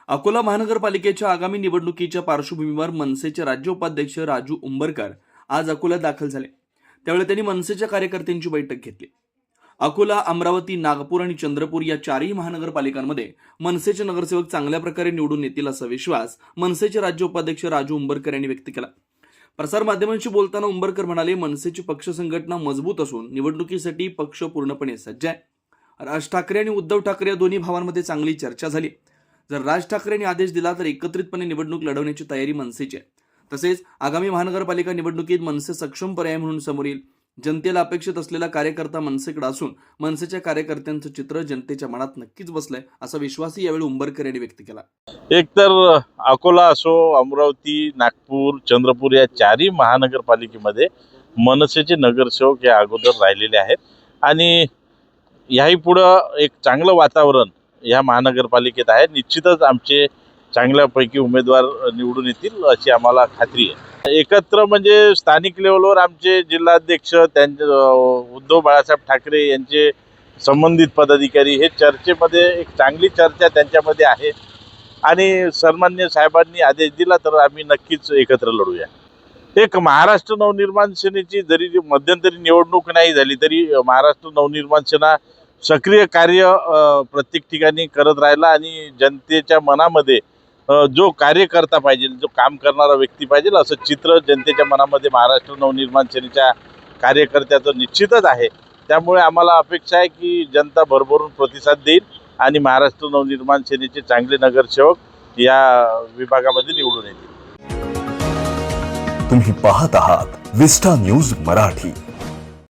अकोला महानगरपालिकेच्या आगामी निवडणुकीच्या पार्श्वभूमीवर मनसेचे राज्य उपाध्यक्ष राजू उंबरकर आज अकोल्यात दाखल झाले। त्यावेळी त्यांनी मनसेच्या कार्यकर्त्यांची बैठक घेतली। अकोला, अमरावती, नागपूर आणि चंद्रपूर या चारही महानगरपालिकांमध्ये मनसेचे नगरसेवक चांगल्या प्रकारे निवडून येतील असा विश्वास मनसेचे राज्य उपाध्यक्ष राजू उंबरकर यांनी व्यक्त केला। प्रसार माध्यमांशी बोलताना उंबरकर म्हणाले, मनसेची पक्ष संघटना मजबूत असून निवडणुकीसाठी पक्ष पूर्णपणे सज्ज आहे। राज ठाकरे आणि उद्धव ठाकरे या दोन्ही भावांमध्ये चांगली चर्चा झाली। जर राज ठाकरेंनी आदेश दिला तर एकत्रितपणे निवडणूक लढवण्याची तयारी मनसेची आहे। तसेच आगामी महानगरपालिका निवडणुकीत मनसे सक्षम पर्याय म्हणून समोर येईल। जनतेला अपेक्षित असलेला कार्यकर्ता मनसेकडे असून मनसेच्या कार्यकर्त्यांचं चित्र जनतेच्या मनात नक्कीच बसलंय असा विश्वासही यावेळी उंबरकर यांनी व्यक्त केला। एकतर अकोला असो, अमरावती, नागपूर, चंद्रपूर या चारही महानगरपालिकेमध्ये मनसेचे नगरसेवक या अगोदर राहिलेले आहेत आणि याही पुढं एक चांगलं वातावरण या महानगरपालिकेत आहे। निश्चितच आमचे चांगल्यापैकी उमेदवार निवडून येतील अशी आम्हाला खात्री आहे। एकत्र म्हणजे स्थानिक लेवलवर आमचे जिल्हाध्यक्ष, त्यांचे उद्धव बाळासाहेब ठाकरे यांचे संबंधित पदाधिकारी हे चर्चेमध्ये एक चांगली चर्चा त्यांच्यामध्ये आहे आणि सन्मान्य साहेबांनी आदेश दिला तर आम्ही नक्कीच एकत्र लढूया। एक महाराष्ट्र नवनिर्माण सेनेची जरी मध्यंतरी निवडणूक नाही झाली तरी महाराष्ट्र नवनिर्माण सेना सक्रिय कार्य प्रत्येक ठिकाणी करत राहिला आणि जनतेच्या मनामध्ये जो कार्यकर्ता पाहिजे, जो काम करणारा व्यक्ती पाहिजे असं चित्र जनतेच्या मनामध्ये महाराष्ट्र नवनिर्माण सेनेच्या कार्यकर्त्याचं निश्चितच आहे। त्यामुळे आम्हाला अपेक्षा आहे की जनता भरभरून प्रतिसाद देईल आणि महाराष्ट्र नवनिर्माण सेनेचे चांगले नगरसेवक या विभागामध्ये निवडून येतील। तुम्ही पाहत आहात विस्टा न्यूज मराठी।